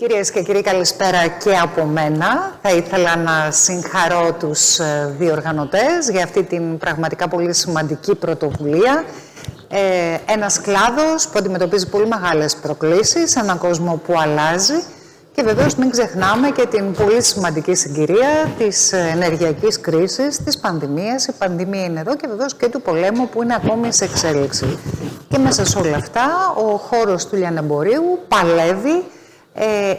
Κυρίες και κύριοι, καλησπέρα και από μένα. Θα ήθελα να συγχαρώ τους διοργανωτές για αυτή την πραγματικά πολύ σημαντική πρωτοβουλία. Ένας κλάδος που αντιμετωπίζει πολύ μεγάλες προκλήσεις, έναν κόσμο που αλλάζει και βεβαίως μην ξεχνάμε και την πολύ σημαντική συγκυρία της ενεργειακής κρίσης, της πανδημίας. Η πανδημία είναι εδώ και βεβαίως και του πολέμου που είναι ακόμη σε εξέλιξη. Και μέσα σε όλα αυτά ο χώρος του λιανεμπορίου παλεύει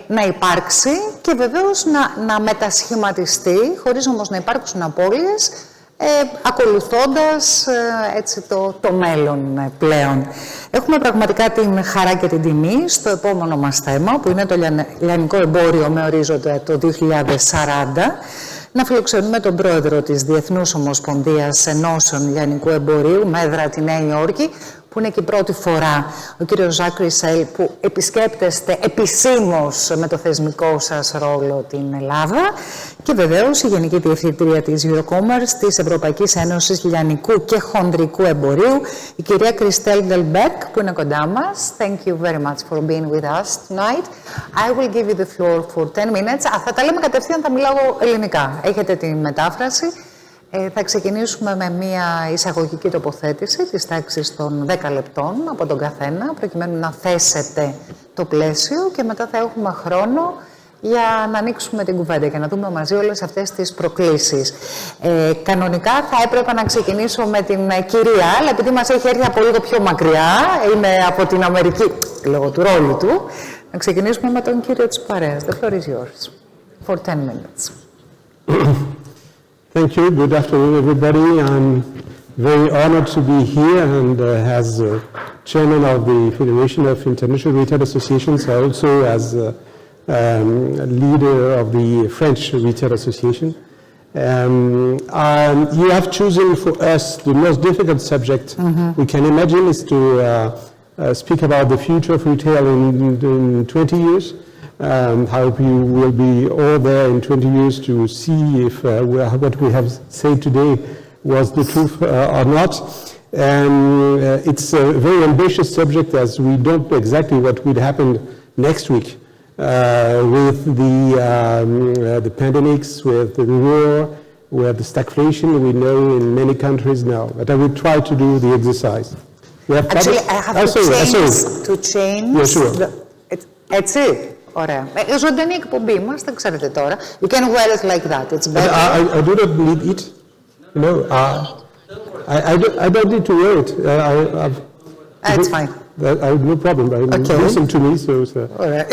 να υπάρξει και βεβαίως να μετασχηματιστεί, χωρίς όμως να υπάρξουν απώλειες, ακολουθώντας έτσι το μέλλον πλέον. Έχουμε πραγματικά την χαρά και την τιμή στο επόμενο μας θέμα, που είναι το λιανικό εμπόριο με ορίζοντα το 2040, να φιλοξενούμε τον Πρόεδρο της Διεθνούς Ομοσπονδίας Ενώσεων Λιανικού Εμπορίου με έδρα τη Νέα Υόρκη, που είναι και η πρώτη φορά ο κύριος Jacques Creyssel που επισκέπτεστε επισήμως με το θεσμικό σας ρόλο την Ελλάδα και βεβαίως η Γενική Διευθύντρια της EuroCommerce της Ευρωπαϊκής Ένωσης Λιανικού και Χονδρικού Εμπορίου, η κυρία Christel Delberghe, που είναι κοντά μας. Thank you very much for being with us tonight. I will give you the floor for 10 minutes. Θα τα λέμε κατευθείαν, θα μιλάω ελληνικά. Έχετε τη μετάφραση. Θα ξεκινήσουμε με μια εισαγωγική τοποθέτηση της τάξης των 10 λεπτών από τον καθένα, προκειμένου να θέσετε το πλαίσιο και μετά θα έχουμε χρόνο για να ανοίξουμε την κουβέντα και να δούμε μαζί όλες αυτές τις προκλήσεις. Κανονικά θα έπρεπε να ξεκινήσω με την κυρία, αλλά επειδή μας έχει έρθει από λίγο πιο μακριά, είναι από την Αμερική, λόγω του ρόλου του, να ξεκινήσουμε με τον κύριο της παρέας. The floor is yours for 10 minutes. Thank you. Good afternoon, everybody. I'm very honored to be here, and as chairman of the Federation of International Retail Associations, also as leader of the French Retail Association. You have chosen for us the most difficult subject we can imagine is to speak about the future of retail in 20 years. I hope you will be all there in 20 years to see if what we have said today was the truth or not. It's a very ambitious subject as we don't know exactly what would happen next week with the pandemics, with the war, with the stagflation we know in many countries now. But I will try to do the exercise. Actually, I have to change. Yeah, sure. Έτσι. Ωραία. Ζωντανή εκπομπή μας, δεν ξέρετε τώρα. You can wear it like that. It's better. I do not need it. You know, I don't need to wear it. It's fine. I have no problem. Listen to me. All right.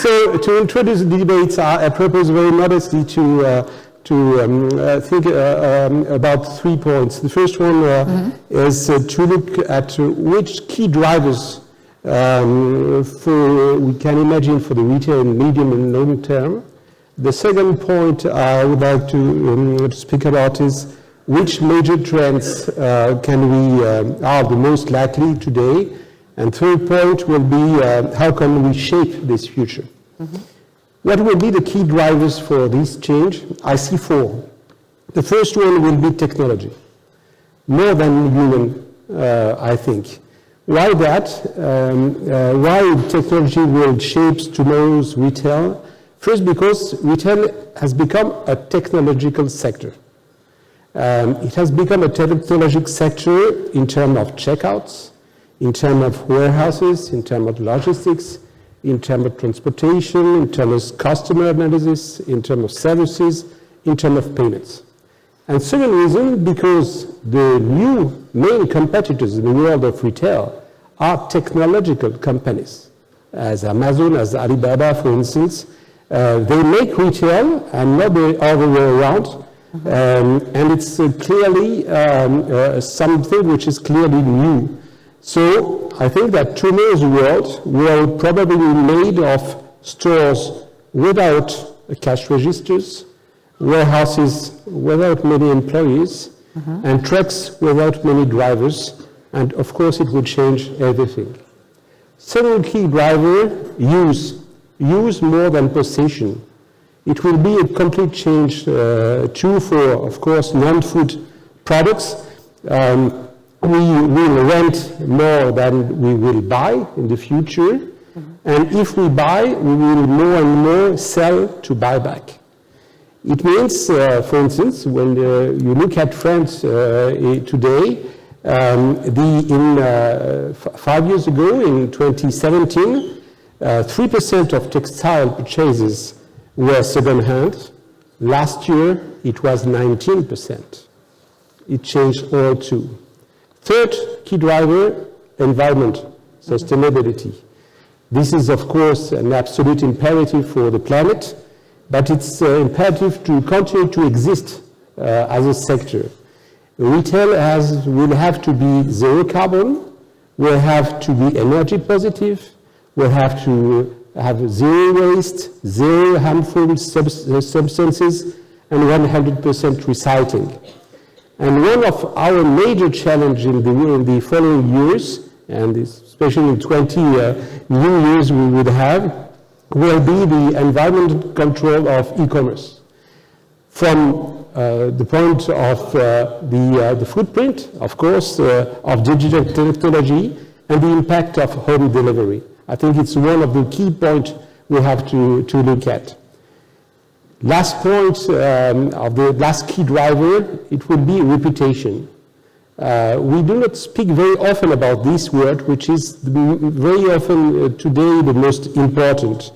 So to introduce the debates, I propose very modestly to think about 3 points. The first one is to look at which key drivers we can imagine for the retail in medium and long term. The second point I would like to speak about is which major trends are the most likely today. And third point will be how can we shape this future. What will be the key drivers for this change? I see 4. The first one will be technology, more than human, I think. Why that? Why technology will shape tomorrow's retail? First, because retail has become a technological sector. It has become a technological sector in terms of checkouts, in terms of warehouses, in terms of logistics, in terms of transportation, in terms of customer analysis, in terms of services, in terms of payments. And second reason, because the new main competitors in the world of retail are technological companies, as Amazon, as Alibaba, for instance. They make retail and not the other way around. And it's clearly something which is clearly new. So I think that tomorrow's world will probably be made of stores without cash registers, warehouses without many employees, and trucks without many drivers, and of course it would change everything. Second key driver, use more than possession. It will be a complete change too for, of course, non-food products. We will rent more than we will buy in the future. And if we buy, we will more and more sell to buy back. It means, for instance, when you look at France today, 5 years ago, in 2017, 3% of textile purchases were second-hand. Last year, it was 19%. It changed all too. Third key driver, environment, sustainability. This is, of course, an absolute imperative for the planet, but it's imperative to continue to exist as a sector. Retail will have to be zero carbon, will have to be energy positive, will have to have zero waste, zero harmful substances, and 100% recycling. And one of our major challenges in the following years, and especially in 20 new years we would have, will be the environmental control of e-commerce. From the point of the footprint, of course, of digital technology, and the impact of home delivery. I think it's one of the key points we have to look at. Last point of the last key driver, it would be reputation. We do not speak very often about this word, which is very often today the most important.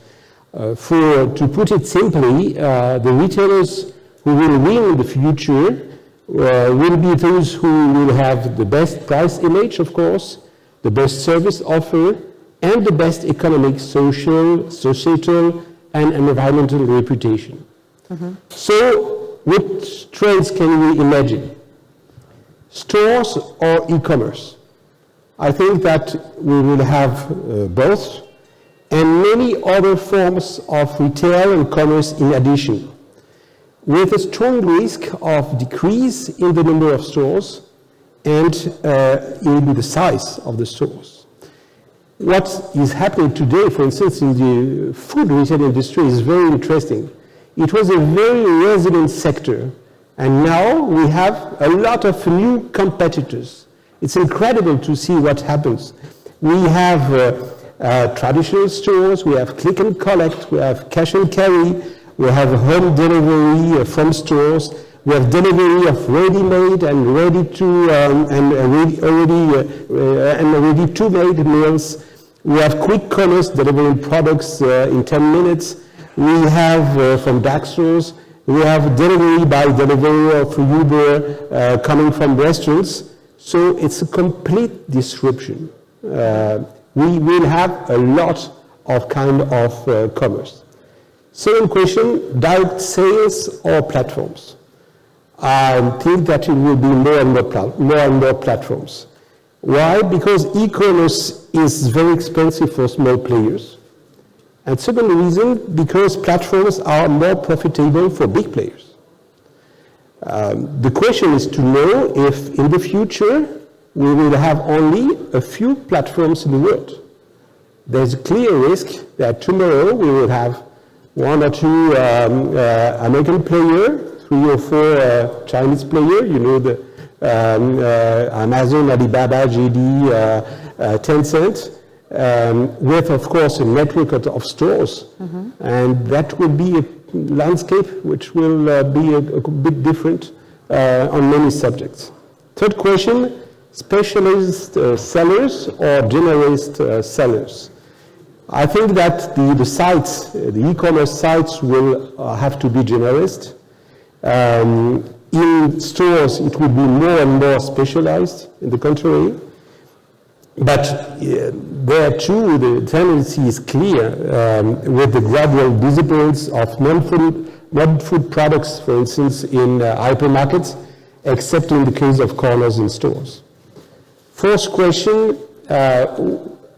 To put it simply, the retailers who will win in the future will be those who will have the best price image, of course, the best service offer, and the best economic, social, societal, and environmental reputation. So, which trends can we imagine? Stores or e-commerce? I think that we will have both, and many other forms of retail and commerce in addition, with a strong risk of decrease in the number of stores and in the size of the stores. What is happening today, for instance, in the food retail industry is very interesting. It was a very resilient sector, and now we have a lot of new competitors. It's incredible to see what happens. We have traditional stores, we have click and collect, we have cash and carry, we have home delivery from stores, we have delivery of ready-made and ready-to-made meals. We have quick commerce delivering products in 10 minutes. We have from dark stores, we have delivery by delivery of Uber coming from restaurants. So it's a complete disruption. We will have a lot of kind of commerce. Second question, direct sales or platforms? I think that it will be more and more platforms. Why? Because e-commerce is very expensive for small players. And second reason, because platforms are more profitable for big players. The question is to know if in the future we will have only a few platforms in the world. There's a clear risk that tomorrow we will have one or two American players, 3 or 4 Chinese players, you know, the Amazon, Alibaba, JD, Tencent, with, of course, a network of stores. And that will be a landscape which will be a bit different on many subjects. Third question, specialist sellers or generalist sellers? I think that the sites, the e-commerce sites will have to be generalist. In stores, it will be more and more specialized, in the contrary. But there too, the tendency is clear with the gradual disappearance of non-food products, for instance, in hypermarkets, except in the case of corners in stores. Fourth question,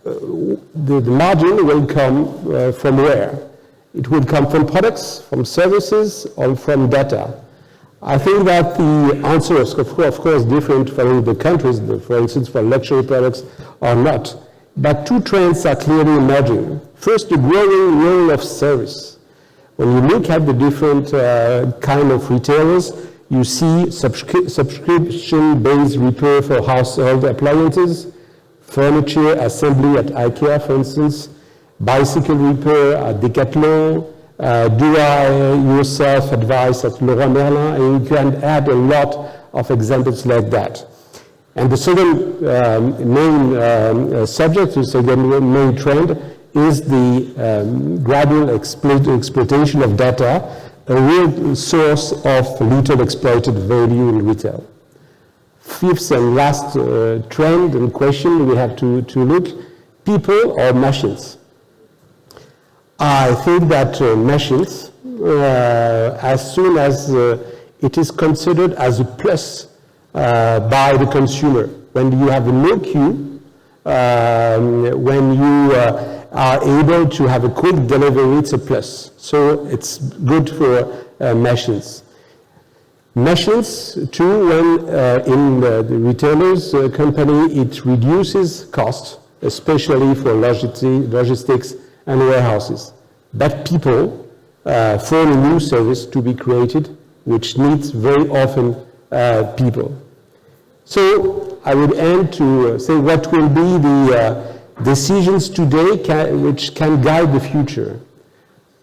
the margin will come from where? It will come from products, from services, or from data. I think that the answer is, of course, different for the countries, for instance, for luxury products or not. But two trends are clearly emerging. First, the growing role of service. When you look at the different kind of retailers, you see subscription-based repair for household appliances, furniture assembly at IKEA, for instance, bicycle repair at Decathlon, do-I-yourself advice at Leroy Merlin, and you can add a lot of examples like that. And the second main subject, the second main trend, is the gradual exploitation of data, a real source of little exploited value in retail. Fifth and last trend and question we have to look, people or machines? I think that machines, as soon as it is considered as a plus by the consumer, when you have no queue, when you are able to have a quick delivery, it's a plus. So it's good for machines. Machines, too, when in the retailers' company, it reduces costs, especially for logistics and warehouses. But people form a new service to be created, which needs very often people. So I would end to say what will be the decisions today which can guide the future.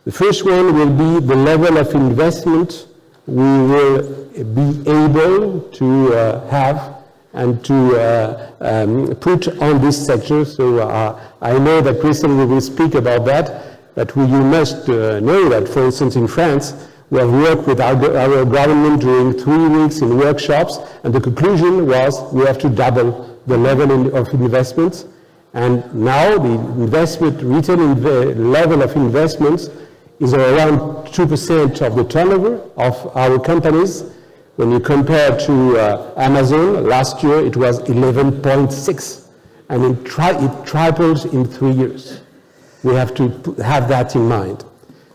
The first one will be the level of investment we will be able to have and to put on this sector. So I know that Christel will speak about that, but you must know that, for instance, in France, we have worked with our government during 3 weeks in workshops, and the conclusion was we have to double the level of investments. And now the retail level of investments is around 2% of the turnover of our companies. When you compare to Amazon, last year it was 11.6, and it tripled in 3 years. We have to have that in mind.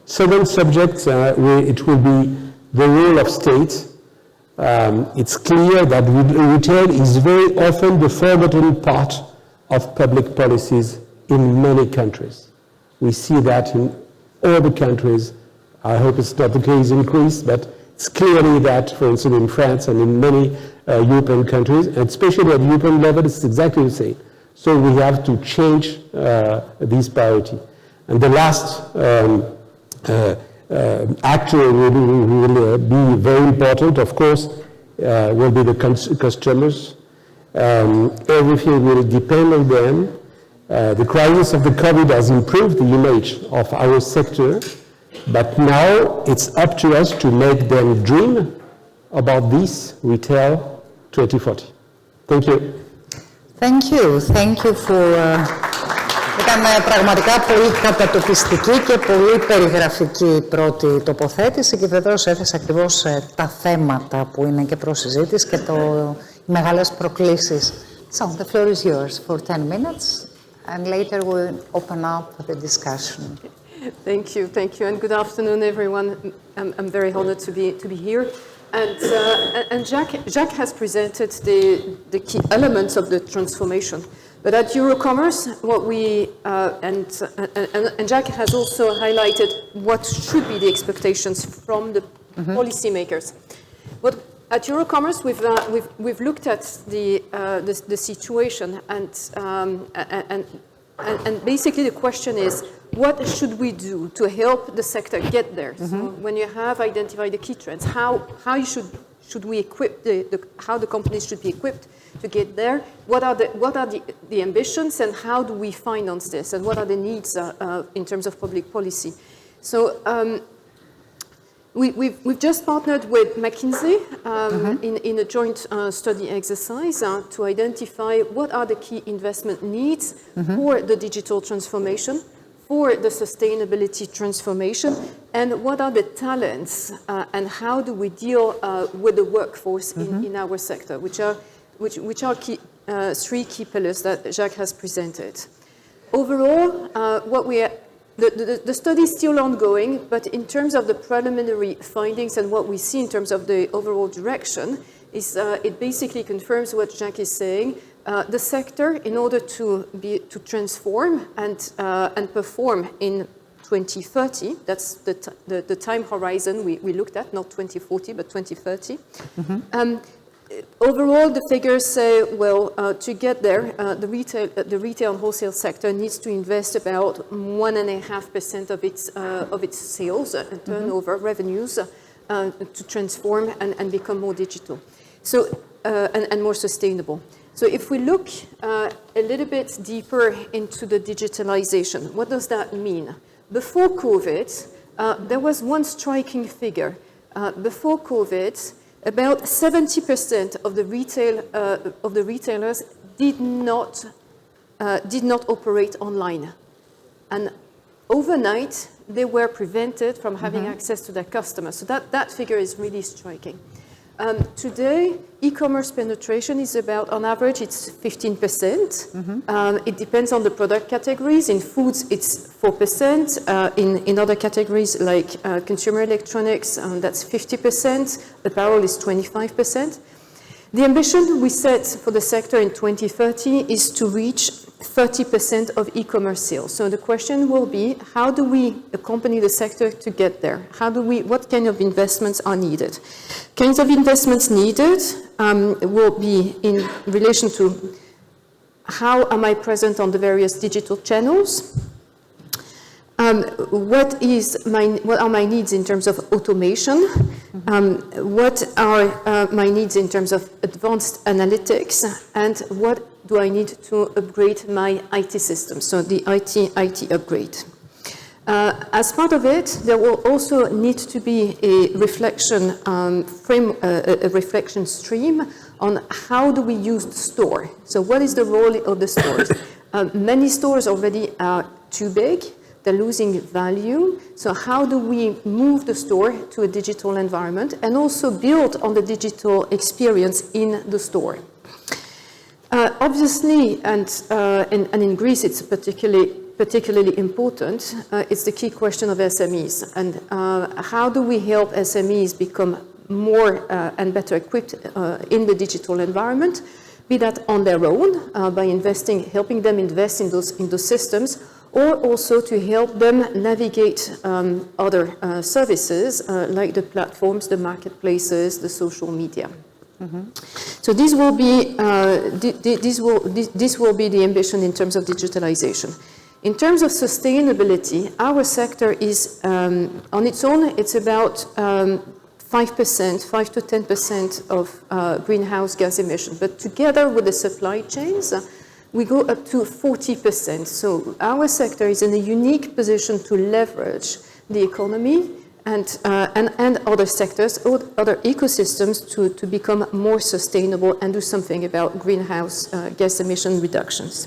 Second subject, it will be the role of state. It's clear that retail is very often the forgotten part of public policies in many countries. We see that in all the countries. I hope it's not the case in Greece, but it's clearly that, for instance, in France and in many European countries, and especially at the European level, it's exactly the same. So we have to change this priority. And the last actor will be very important, of course, will be the customers. Everything will depend on them. The crisis of the COVID has improved the image of our sector, but now it's up to us to make them dream about this retail 2040. Thank you. Thank you. Thank you for... Ήταν πραγματικά πολύ κατατοπιστική και πολύ περιγραφική η πρώτη τοποθέτηση και βεβαίως έθεσε ακριβώς τα θέματα που είναι και προς συζήτηση και οι μεγάλες προκλήσεις. So, the floor is yours for 10 minutes and later we'll open up the discussion. Thank you, and good afternoon, everyone. I'm very honored to be here. And Jacques has presented the key elements of the transformation. But at EuroCommerce, what we and Jacques has also highlighted what should be the expectations from the policymakers. But at EuroCommerce, we've looked at the situation, and basically the question is, what should we do to help the sector get there? So when you have identified the key trends, how should we equip how the companies should be equipped to get there? What are the ambitions, and how do we finance this? And what are the needs in terms of public policy? So we've just partnered with McKinsey in a joint study exercise to identify what are the key investment needs for the digital transformation, for the sustainability transformation, and what are the talents and how do we deal with the workforce in our sector, which are three key pillars that Jacques has presented. Overall, the study is still ongoing, but in terms of the preliminary findings and what we see in terms of the overall direction, it basically confirms what Jacques is saying. The sector, in order to transform and perform in 2030, that's the time horizon we looked at, not 2040, but 2030, overall, the figures say, well, to get there, the retail and wholesale sector needs to invest about 1.5% of its sales and turnover revenues to transform and become more digital, so and more sustainable. So if we look a little bit deeper into the digitalization, what does that mean? Before COVID, there was one striking figure. Before COVID, about 70% of the retailers did not operate online, and overnight they were prevented from having access to their customers. So that figure is really striking. Today, e-commerce penetration is about, on average, it's 15%. It depends on the product categories. In foods, it's 4%. In other categories like consumer electronics, that's 50%. Apparel is 25%. The ambition we set for the sector in 2030 is to reach 30% of e-commerce sales. So the question will be, how do we accompany the sector to get there? What kind of investments are needed? Kinds of investments needed will be in relation to how am I present on the various digital channels? What are my needs in terms of automation? What are my needs in terms of advanced analytics? And what do I need to upgrade my IT system? So the IT upgrade. As part of it, there will also need to be a reflection a reflection stream on how do we use the store. So what is the role of the stores? Many stores already are too big. They're losing value. So how do we move the store to a digital environment and also build on the digital experience in the store? Obviously, and in Greece it's particularly important, it's the key question of SMEs. And how do we help SMEs become more and better equipped in the digital environment, be that on their own, by helping them invest in those systems, or also to help them navigate other services like the platforms, the marketplaces, the social media. So this will be the ambition in terms of digitalization. In terms of sustainability, our sector is on its own. It's about 5% to 10% of greenhouse gas emission. But together with the supply chains, we go up to 40%. So our sector is in a unique position to leverage the economy and other sectors, other ecosystems to become more sustainable and do something about greenhouse gas emission reductions.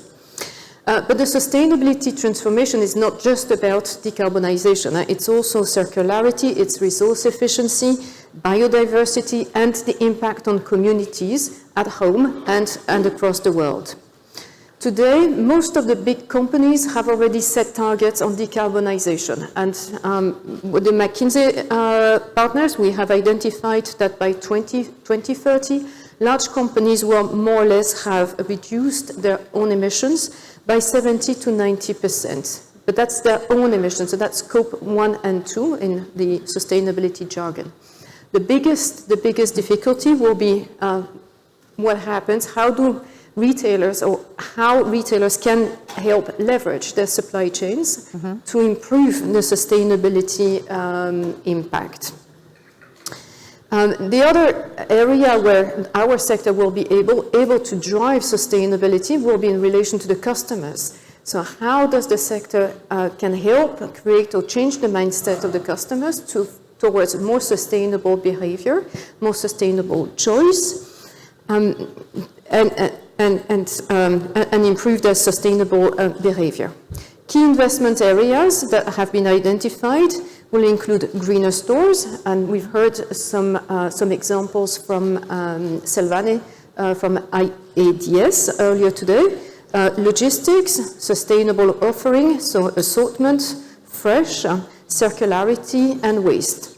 But the sustainability transformation is not just about decarbonization. It's also circularity, it's resource efficiency, biodiversity, and the impact on communities at home and across the world. Today, most of the big companies have already set targets on decarbonization. And with the McKinsey partners, we have identified that by 2030, large companies will more or less have reduced their own emissions by 70 to 90%. But that's their own emissions, so that's scope 1 and 2 in the sustainability jargon. The biggest difficulty will be what happens, how retailers can help leverage their supply chains to improve the sustainability impact. The other area where our sector will be able to drive sustainability will be in relation to the customers. So how does the sector can help create or change the mindset of the customers towards more sustainable behavior, more sustainable choice, and improve their sustainable behavior. Key investment areas that have been identified will include greener stores, and we've heard some examples from Selvane from IADS earlier today. Logistics, sustainable offering, so assortment, fresh, circularity, and waste.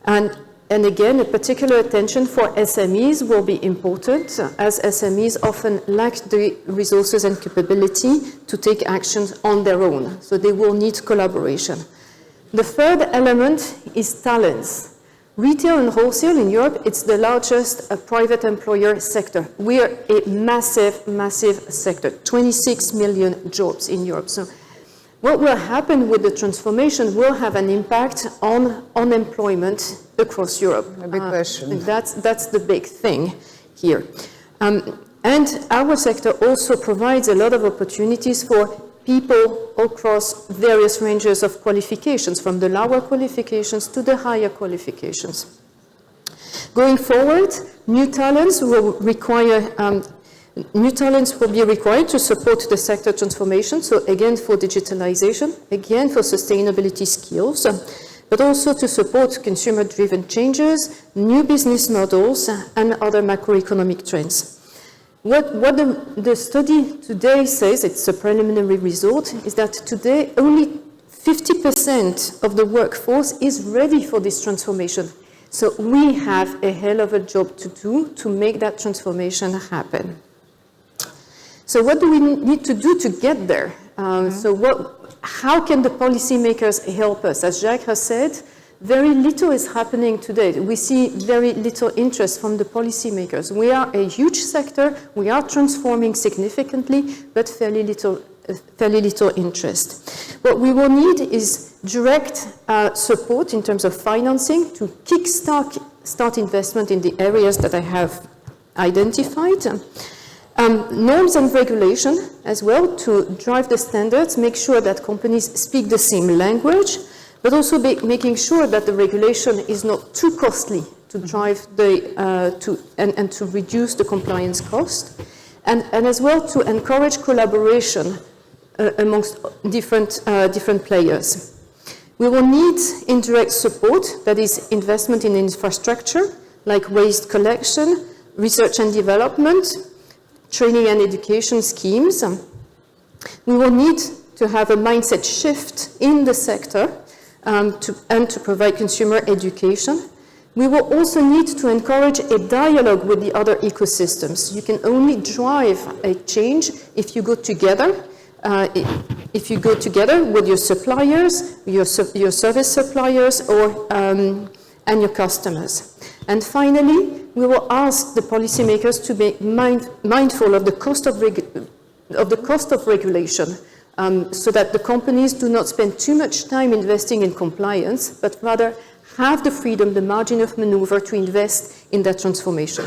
And again, a particular attention for SMEs will be important, as SMEs often lack the resources and capability to take actions on their own, so they will need collaboration. The third element is talents. Retail and wholesale in Europe, it's the largest private employer sector. We are a massive, massive sector, 26 million jobs in Europe. So what will happen with the transformation will have an impact on unemployment across Europe. A big question. That's the big thing here. And our sector also provides a lot of opportunities for people across various ranges of qualifications, from the lower qualifications to the higher qualifications. Going forward, new talents will be required to support the sector transformation, so again for digitalization, again for sustainability skills, but also to support consumer-driven changes, new business models, and other macroeconomic trends. What the study today says, it's a preliminary result, is that today only 50% of the workforce is ready for this transformation. So we have a hell of a job to do to make that transformation happen. So what do we need to do to get there? How can the policymakers help us? As Jacques has said, very little is happening today. We see very little interest from the policymakers. We are a huge sector. We are transforming significantly, but fairly little interest. What we will need is direct support in terms of financing to kickstart investment in the areas that I have identified. Norms and regulation as well to drive the standards, make sure that companies speak the same language, but also making sure that the regulation is not too costly to drive and to reduce the compliance cost, and as well to encourage collaboration amongst different players. We will need indirect support, that is investment in infrastructure, like waste collection, research and development, training and education schemes. We will need to have a mindset shift in the sector to provide consumer education. We will also need to encourage a dialogue with the other ecosystems. You can only drive a change if you go together. If you go together with your suppliers, your service suppliers, and your customers. And finally, we will ask the policymakers to be mindful of the cost of regulation, so that the companies do not spend too much time investing in compliance, but rather have the freedom, the margin of maneuver to invest in that transformation.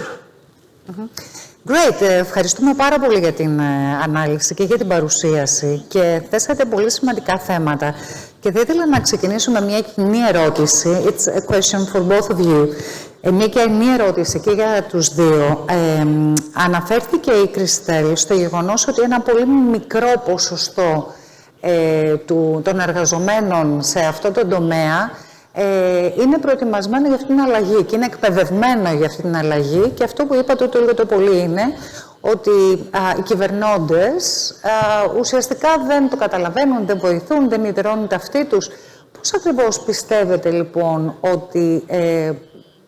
Great. Ευχαριστούμε πάρα πολύ για την ανάλυση και για την παρουσίαση και θέσατε πολύ σημαντικά θέματα. Και θα ήθελα να ξεκινήσω με μια κοινή ερώτηση. It's a question for both of you. Μια κοινή ερώτηση και για τους δύο. Αναφέρθηκε η Christel στο γεγονός ότι ένα πολύ μικρό ποσοστό των εργαζομένων σε αυτό το τομέα είναι προετοιμασμένο για αυτή την αλλαγή και είναι εκπαιδευμένο για αυτή την αλλαγή. Και αυτό που είπατε το πολύ είναι ότι οι κυβερνώντες ουσιαστικά δεν το καταλαβαίνουν, δεν βοηθούν, δεν ιδρώνουν ταυτί τους. Πώς ακριβώς πιστεύετε λοιπόν ότι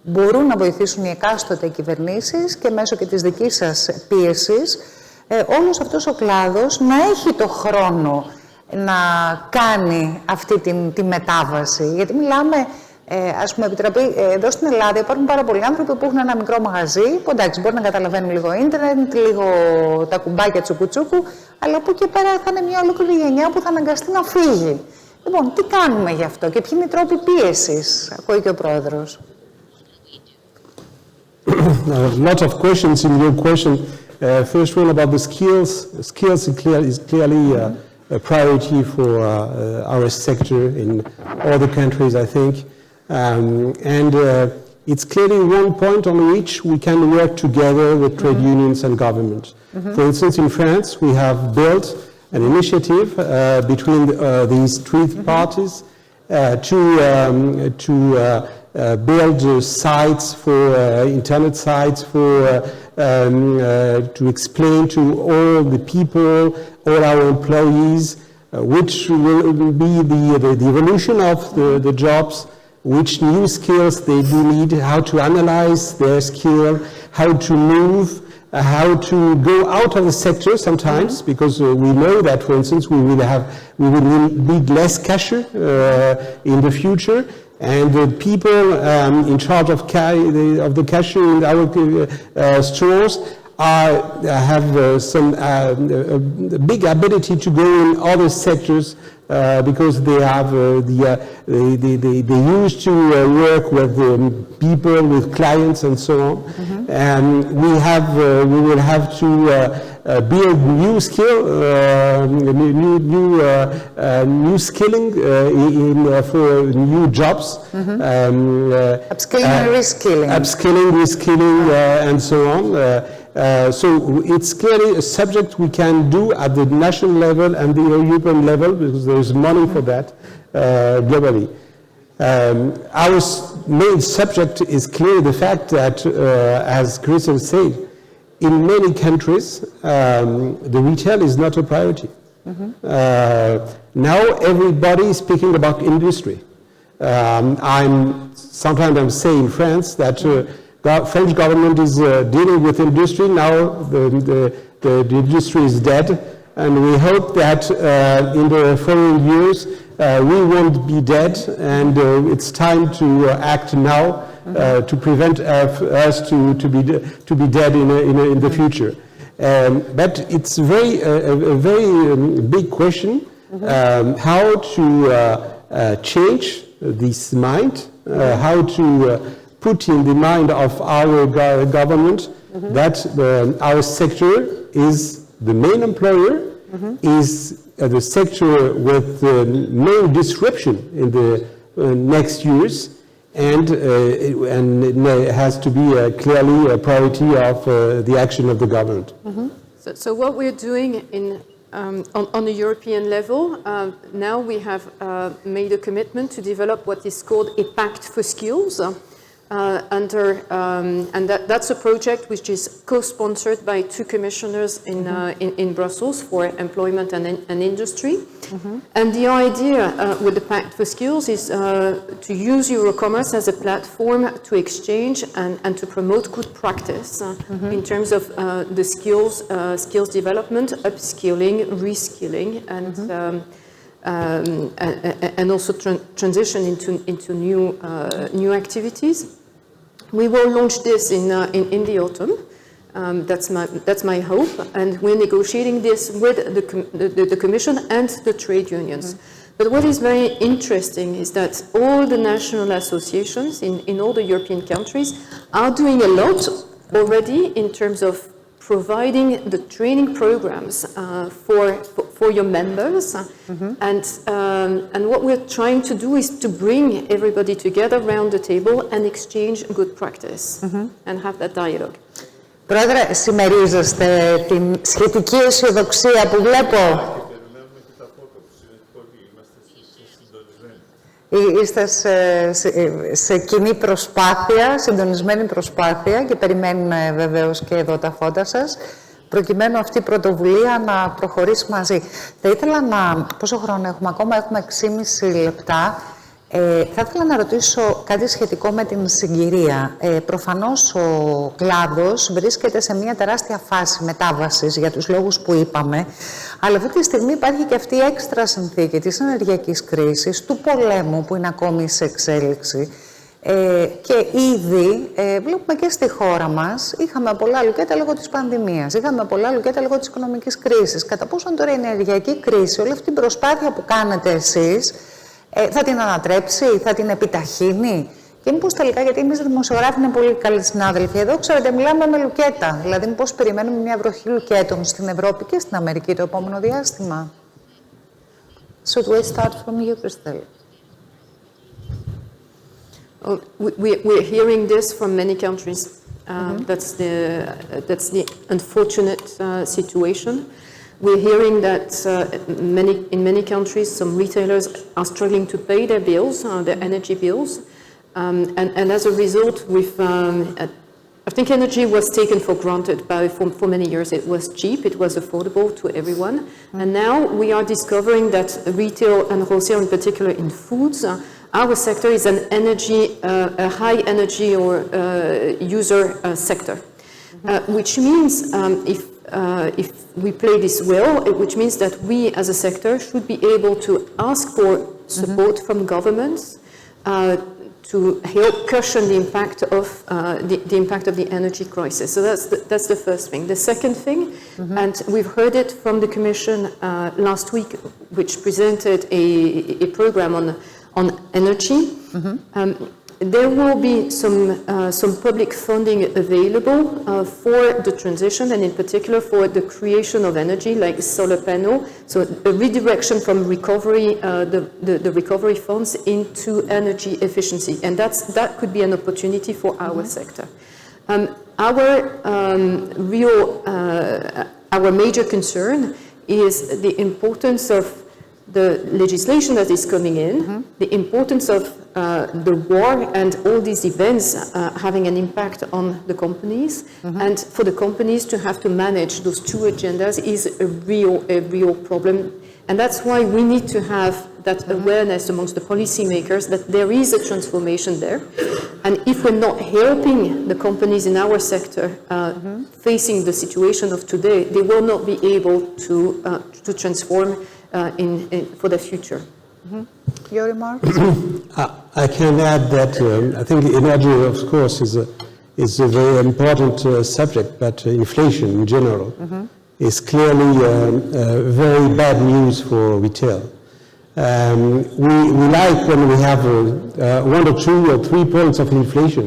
μπορούν να βοηθήσουν οι εκάστοτε κυβερνήσεις και μέσω και της δικής σας πίεσης όλος αυτός ο κλάδος να έχει το χρόνο να κάνει αυτή τη μετάβαση? Γιατί μιλάμε, ας πούμε, επιτραπεί, εδώ στην Ελλάδα υπάρχουν πάρα πολλοί άνθρωποι που έχουν ένα μικρό μαγαζί, που εντάξει, μπορεί να καταλαβαίνουν λίγο ίντερνετ, λίγο τα κουμπάκια τσουκουτσούκου, αλλά από εκεί πέρα θα είναι μια ολόκληρη γενιά που θα αναγκαστεί να φύγει. Λοιπόν, τι κάνουμε γι' αυτό και ποιοι είναι οι τρόποι πίεσης, ακούει και ο Πρόεδρος. Lots of questions in your question. First one about the skills. Skills is clearly a priority for our sector in all the countries, I think. And it's clearly one point on which we can work together with trade unions and government. For instance, in France, we have built an initiative between these three parties to build sites for internet sites to explain to all the people, all our employees, which will be the evolution of the jobs, which new skills they do need, how to analyze their skill, how to move, how to go out of the sector sometimes, because we know that, for instance, we will need less cashier in the future, And the people in charge of the cashier in our stores have some big ability to go in other sectors because they have they used to work with people, with clients, and so on. And we will have to build new skill, new skilling for new jobs. Upskilling and reskilling. Upskilling, reskilling, and so on. So it's clearly a subject we can do at the national level and the European level because there is money for that globally. Our main subject is clearly the fact that, as Christel said, in many countries, the retail is not a priority. Now everybody is speaking about industry. Sometimes I'm saying in France that the French government is dealing with industry. Now the industry is dead, and we hope that in the following years we won't be dead, and it's time to act now to prevent us to be dead in the future. But it's a very big question how to change this mind, how to put in the mind of our government that our sector is the main employer, is the sector with no disruption in the next years, and it has to be clearly a priority of the action of the government. So what we're doing on the European level, now we have made a commitment to develop what is called a Pact for Skills. And that's a project which is co-sponsored by two commissioners in Brussels for employment and industry. And the idea with the Pact for Skills is to use EuroCommerce as a platform to exchange and to promote good practice in terms of the skills development, upskilling, reskilling, and also transition into new activities. We will launch this in the autumn. That's my hope, and we're negotiating this with the Commission and the trade unions. But what is very interesting is that all the national associations in all the European countries are doing a lot already in terms of providing the training programs for your members, and what we're trying to do is to bring everybody together around the table and exchange good practice and have that dialogue. Πρόεδρε, συμμερίζεστε την σχετική αισιοδοξία που βλέπω? Είστε σε κοινή προσπάθεια, συντονισμένη προσπάθεια και περιμένουμε βεβαίως και εδώ τα φώτα σας, προκειμένου αυτή η πρωτοβουλία να προχωρήσει μαζί. Θα ήθελα να... Πόσο χρόνο έχουμε ακόμα? Έχουμε 6,5 λεπτά. Θα ήθελα να ρωτήσω κάτι σχετικό με την συγκυρία. Προφανώς ο κλάδος βρίσκεται σε μια τεράστια φάση μετάβασης για τους λόγους που είπαμε, αλλά αυτή τη στιγμή υπάρχει και αυτή η έξτρα συνθήκη της ενεργειακής κρίσης, του πολέμου που είναι ακόμη σε εξέλιξη. Και ήδη βλέπουμε και στη χώρα μας, είχαμε πολλά λουκέτα λόγω της πανδημίας, είχαμε πολλά λουκέτα λόγω της οικονομικής κρίσης. Κατά πόσον τώρα η ενεργειακή κρίση, όλη αυτή την προσπάθεια που κάνετε εσείς, θα την ανατρέψει, θα την επιταχύνει? Και μήπως τελικά, γιατί εμείς οι δημοσιογράφοι είναι πολύ καλοί συνάδελφοι εδώ, ξέρετε, μιλάμε με λουκέτα. Δηλαδή, μήπως περιμένουμε μια βροχή λουκέτων στην Ευρώπη και στην Αμερική το επόμενο διάστημα? Should we start from you, Christel? We're hearing this from many countries. That's the unfortunate situation. We're hearing that in many countries, some retailers are struggling to pay their bills, their energy bills, and as a result, I think energy was taken for granted for many years. It was cheap, it was affordable to everyone, and now we are discovering that retail and wholesale, in particular in foods, our sector is a high energy or user sector, which means if we play this well, which means that we as a sector should be able to ask for support from governments to help cushion the impact of the energy crisis. So that's the first thing. The second thing, and we've heard it from the Commission last week, which presented a program on energy. There will be some public funding available for the transition, and in particular for the creation of energy, like solar panel. So a redirection from recovery, the recovery funds into energy efficiency, and that could be an opportunity for our sector. Our major concern is the importance of the legislation that is coming in, the importance of the war and all these events having an impact on the companies, and for the companies to have to manage those two agendas is a real problem. And that's why we need to have that awareness amongst the policymakers that there is a transformation there. And if we're not helping the companies in our sector facing the situation of today, they will not be able to transform for the future. Your remarks? I can add that I think energy, of course, is a very important subject, but inflation in general is clearly very bad news for retail. We like when we have 1 or 2 or 3 points of inflation,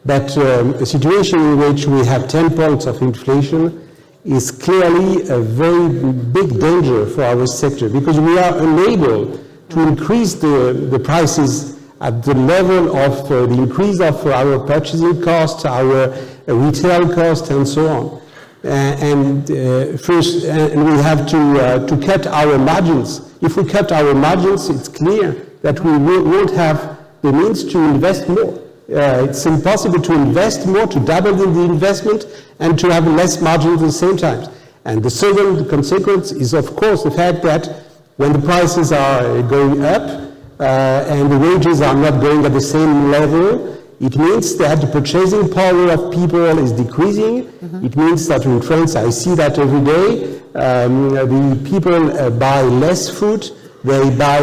but a situation in which we have 10 points of inflation is clearly a very big danger for our sector, because we are unable to increase the prices at the level of the increase of our purchasing costs, our retail costs, and so on. And we have to cut our margins. If we cut our margins, it's clear that we won't have the means to invest more. It's impossible to invest more, to double in the investment, and to have less margin at the same time. And the second consequence is, of course, the fact that when the prices are going up and the wages are not going at the same level, it means that the purchasing power of people is decreasing. It means that in France, I see that every day, the people buy less food. They buy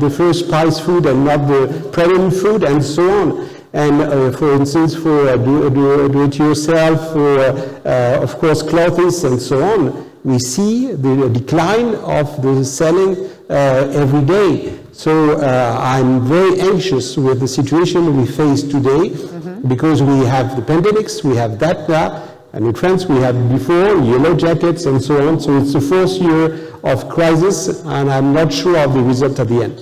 the first price food and not the premium food, and so on. And for instance, for do-it-yourself, for of course clothes and so on, we see the decline of the selling every day. So I'm very anxious with the situation we face today, because we have the pandemics, we have that now, and in France we have before yellow jackets and so on. So it's the 4th year of crisis, and I'm not sure of the result at the end.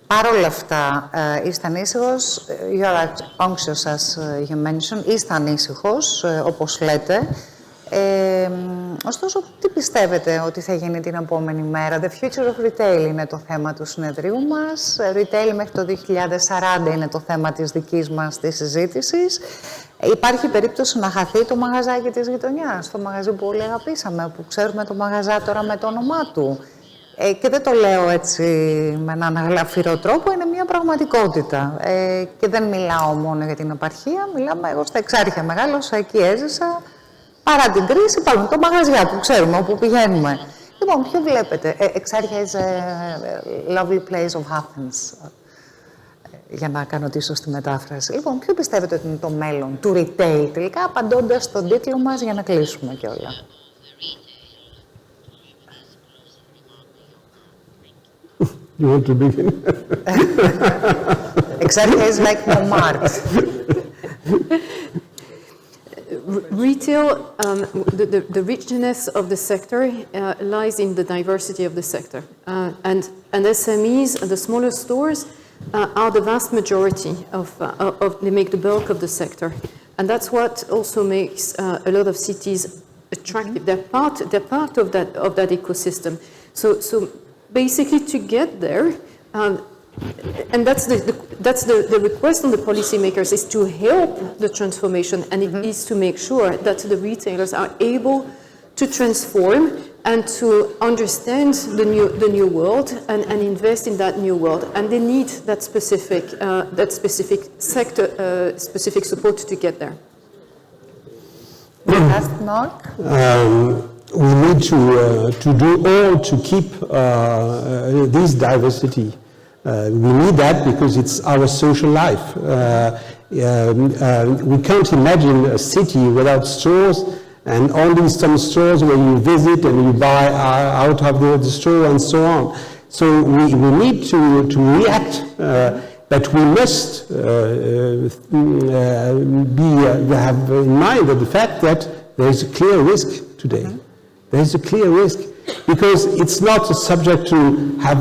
Παρ' όλα αυτά, είστε ανήσυχος, you are anxious as you mentioned, είστε ανήσυχος, όπως λέτε. Ωστόσο, τι πιστεύετε ότι θα γίνει την επόμενη μέρα? The future of retail είναι το θέμα του συνεδρίου μας. Retail μέχρι το 2040 είναι το θέμα της δικής μας της συζήτησης. Υπάρχει περίπτωση να χαθεί το μαγαζάκι της γειτονιάς, το μαγαζί που όλοι αγαπήσαμε, που ξέρουμε το μαγαζά τώρα με το όνομά του. Και δεν το λέω έτσι με έναν αγλαφυρό τρόπο, είναι μια πραγματικότητα. Και δεν μιλάω μόνο για την επαρχία, μιλάμε εγώ στα Εξάρχεια, μεγάλωσα, εκεί έζησα. Παρά την κρίση, πάμε το μαγαζιά που ξέρουμε, όπου πηγαίνουμε. Λοιπόν, ποιο βλέπετε? Εξάρχεια is a lovely place of Athens. Για να κάνω τη σωστή μετάφραση. Λοιπόν, ποιο πιστεύετε ότι είναι το μέλλον του retail, τελικά, απαντώντας τον τίτλο μας για να κλείσουμε κιόλα? You want to begin? Exarchia is like Montmartre. Retail, the richness of the sector lies in the diversity of the sector. And SMEs, the smaller stores, are the vast majority they make the bulk of the sector. And that's what also makes a lot of cities attractive. They're part of that ecosystem. So basically, to get there, and that's the request on the policymakers, is to help the transformation, and it is to make sure that the retailers are able to transform and to understand the new world and invest in that new world. And they need that specific sector specific support to get there. Last mark. We need to do all to keep this diversity We need that because it's our social life. We can't imagine a city without stores and only some stores where you visit and you buy out of the store and so on. So we need to react, but we must have in mind the fact that there is a clear risk today. There is a clear risk because it's not a subject to have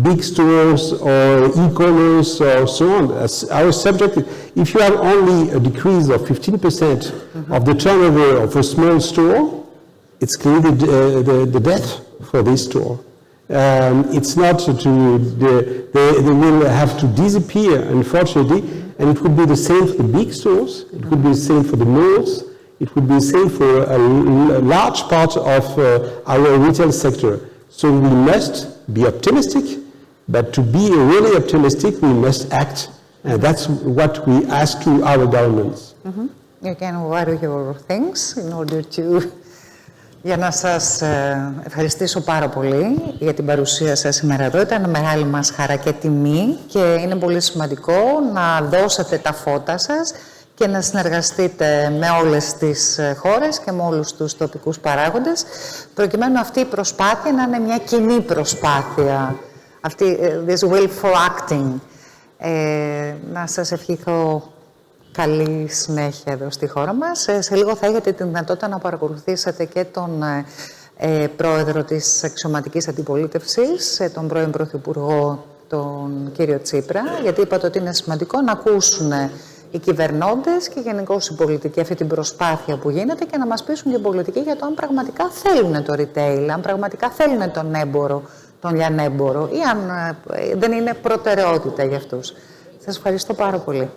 big stores or e-commerce or so on. Our subject, if you have only a decrease of 15% of the turnover of a small store, it's clearly the death for this store. It's not they will have to disappear, unfortunately, and it would be the same for the big stores, it would be the same for the malls, it would be the same for a large part of our retail sector. So we must be optimistic, but to be really optimistic, we must act. And that's what we ask to our governments. You can wear your things in order to... Για να σας ευχαριστήσω πάρα πολύ για την παρουσία σας σήμερα εδώ. Ήταν μεγάλη μας χαρά και τιμή και είναι πολύ σημαντικό να δώσετε τα φώτα σας και να συνεργαστείτε με όλες τις χώρες και με όλους τους τοπικούς παράγοντες, προκειμένου αυτή η προσπάθεια να είναι μια κοινή προσπάθεια, this will for acting. Να σας ευχηθώ καλή συνέχεια εδώ στη χώρα μας. Σε λίγο θα έχετε τη δυνατότητα να παρακολουθήσετε και τον πρόεδρο της αξιωματικής αντιπολίτευσης, τον πρώην πρωθυπουργό, τον κύριο Τσίπρα, γιατί είπατε ότι είναι σημαντικό να ακούσουν οι κυβερνώντες και γενικώς οι πολιτικοί αυτή την προσπάθεια που γίνεται και να μας πείσουν και οι πολιτικοί για το αν πραγματικά θέλουν το retail, αν πραγματικά θέλουν τον έμπορο, τον λιανέμπορο ή αν δεν είναι προτεραιότητα για αυτούς. Σας ευχαριστώ πάρα πολύ.